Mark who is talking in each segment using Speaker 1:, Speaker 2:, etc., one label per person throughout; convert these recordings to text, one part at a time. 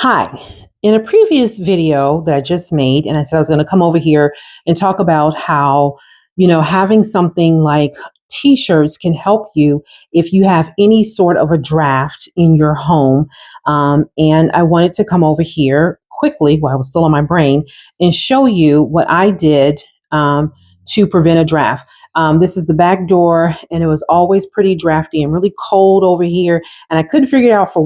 Speaker 1: Hi. In a previous video that I just made, and I said I was going to come over here and talk about how, having something like t-shirts can help you if you have any sort of a draft in your home. And I wanted to come over here quickly while I was still on my brain and show you what I did to prevent a draft. This is the back door, and it was always pretty drafty and really cold over here. And I couldn't figure it out for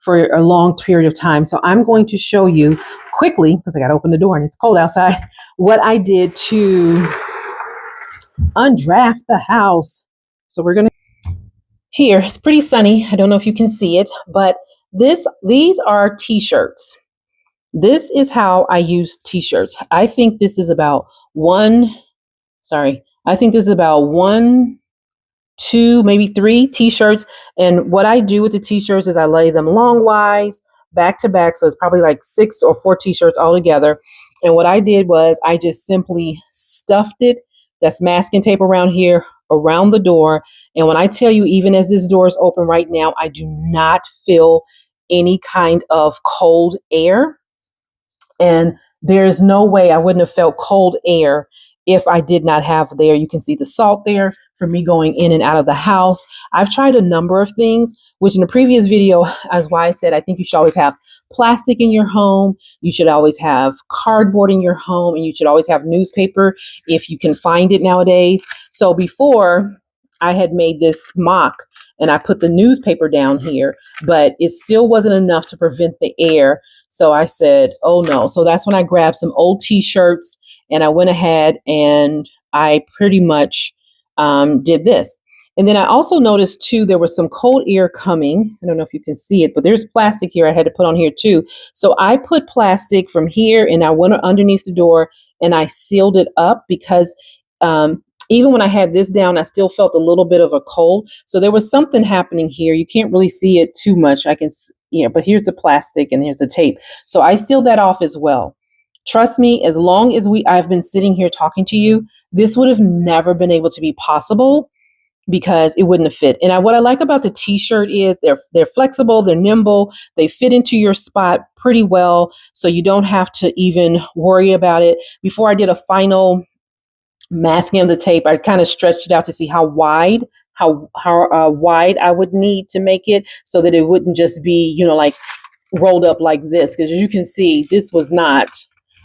Speaker 1: a long period of time. So I'm going to show you quickly, because I got to open the door and it's cold outside, what I did to undraft the house. So we're going to, here, it's pretty sunny. I don't know if you can see it, but these are t-shirts. This is how I use t-shirts. I think this is about one, two, maybe three t-shirts. And what I do with the t-shirts is I lay them longwise, back to back. So it's probably like 6 or 4 t-shirts all together. And what I did was I just simply stuffed it. That's masking tape around here, around the door. And when I tell you, even as this door is open right now, I do not feel any kind of cold air. And there's no way I wouldn't have felt cold air if I did not have there. You can see the salt there for me going in and out of the house. I've tried a number of things, which in the previous video, as why I said, I think you should always have plastic in your home. You should always have cardboard in your home, and you should always have newspaper if you can find it nowadays. So before I had made this mock and I put the newspaper down here, but it still wasn't enough to prevent the air. So I said, oh no. So that's when I grabbed some old t-shirts and I went ahead and I pretty much did this. And then I also noticed too, there was some cold air coming. I don't know if you can see it, but there's plastic here I had to put on here too. So I put plastic from here and I went underneath the door and I sealed it up because even when I had this down, I still felt a little bit of a cold. So there was something happening here. You can't really see it too much. But here's the plastic and here's the tape. So I sealed that off as well. Trust me, as long as I've been sitting here talking to you, this would have never been able to be possible because it wouldn't have fit. And what I like about the t-shirt is they're flexible, they're nimble, they fit into your spot pretty well. So you don't have to even worry about it. Before I did a final masking of the tape, I kind of stretched it out to see how wide I would need to make it so that it wouldn't just be, like rolled up like this. Because as you can see, this was not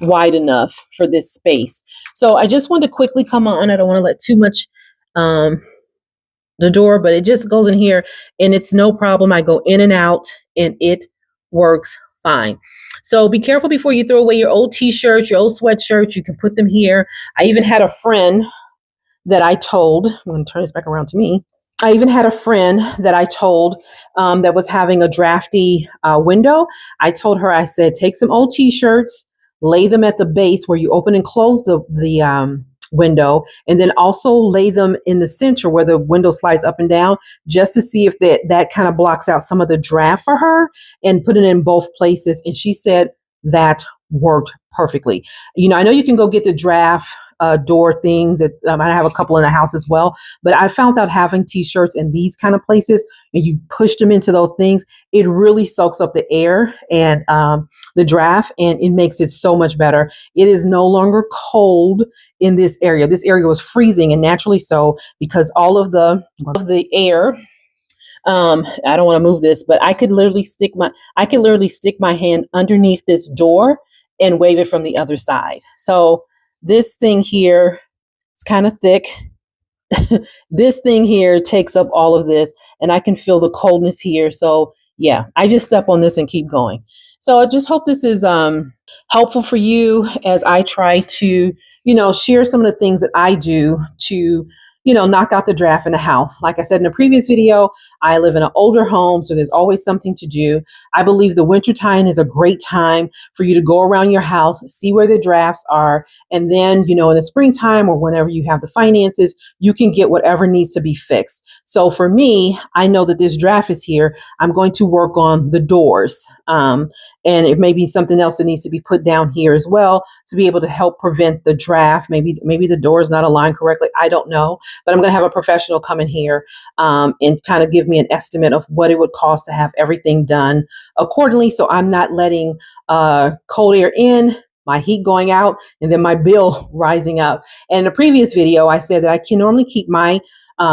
Speaker 1: wide enough for this space. So I just wanted to quickly come on. I don't want to let too much the door, but it just goes in here and it's no problem. I go in and out and it works fine. So be careful before you throw away your old t-shirts, your old sweatshirts. You can put them here. I even had a friend that I told, I'm going to turn this back around to me. I even had a friend that I told that was having a drafty window. I told her, I said, take some old t-shirts, lay them at the base where you open and close the window, and then also lay them in the center where the window slides up and down, just to see if that kind of blocks out some of the draft for her, and put it in both places. And she said that worked perfectly. I know you can go get the draft door things. I have a couple in the house as well, but I found out having t-shirts in these kind of places and you push them into those things, it really soaks up the air and the draft, and it makes it so much better. It is no longer cold in this area. This area was freezing, and naturally so, because all of the air. I don't want to move this, but I could literally stick my hand underneath this door and wave it from the other side. So this thing here, it's kind of thick. This thing here takes up all of this, and I can feel the coldness here. So yeah, I just step on this and keep going. So I just hope this is helpful for you as I try to, share some of the things that I do to, knock out the draft in the house. Like I said in the previous video, I live in an older home, so there's always something to do. I believe the wintertime is a great time for you to go around your house, see where the drafts are, and then, in the springtime or whenever you have the finances, you can get whatever needs to be fixed. So for me, I know that this draft is here. I'm going to work on the doors. And it may be something else that needs to be put down here as well to be able to help prevent the draft. Maybe the door is not aligned correctly. I don't know, but I'm going to have a professional come in here and kind of give me an estimate of what it would cost to have everything done accordingly. So I'm not letting cold air in, my heat going out, and then my bill rising up. And in the previous video, I said that I can normally keep my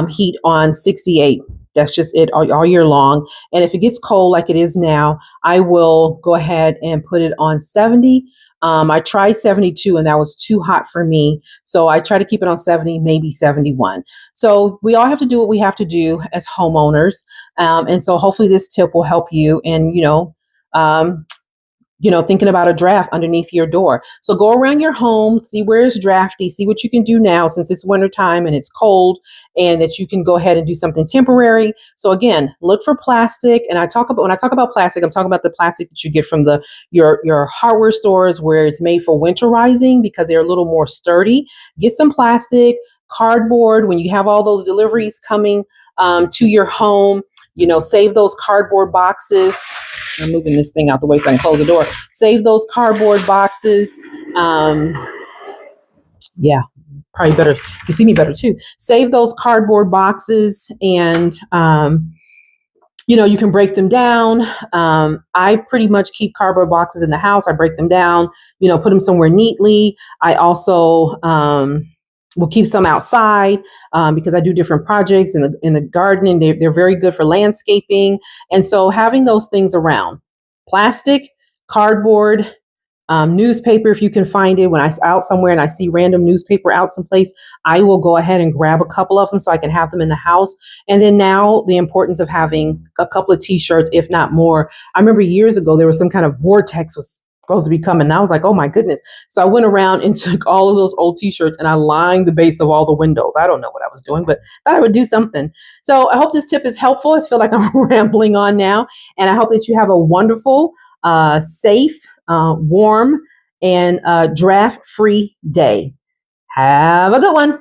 Speaker 1: heat on 68. That's just it all year long. And if it gets cold like it is now, I will go ahead and put it on 70. I tried 72 and that was too hot for me. So I try to keep it on 70, maybe 71. So we all have to do what we have to do as homeowners. And so hopefully this tip will help you in, thinking about a draft underneath your door. So go around your home, see where it's drafty, see what you can do now since it's wintertime and it's cold, and that you can go ahead and do something temporary. So again, look for plastic. And when I talk about plastic, I'm talking about the plastic that you get from your hardware stores where it's made for winterizing because they're a little more sturdy. Get some plastic, cardboard when you have all those deliveries coming to your home. Save those cardboard boxes. I'm moving this thing out the way so I can close the door. Save those cardboard boxes. Yeah, probably better. You see me better too. Save those cardboard boxes and, you can break them down. I pretty much keep cardboard boxes in the house. I break them down, put them somewhere neatly. I also, we'll keep some outside because I do different projects in the garden, and they're very good for landscaping. And so having those things around, plastic, cardboard, newspaper, if you can find it. When I'm out somewhere and I see random newspaper out someplace, I will go ahead and grab a couple of them so I can have them in the house. And then now the importance of having a couple of t-shirts, if not more. I remember years ago, there was some kind of vortex was supposed to be coming. And I was like, oh my goodness. So I went around and took all of those old t-shirts and I lined the base of all the windows. I don't know what I was doing, but thought I would do something. So I hope this tip is helpful. I feel like I'm rambling on now. And I hope that you have a wonderful, safe, warm, and draft-free day. Have a good one.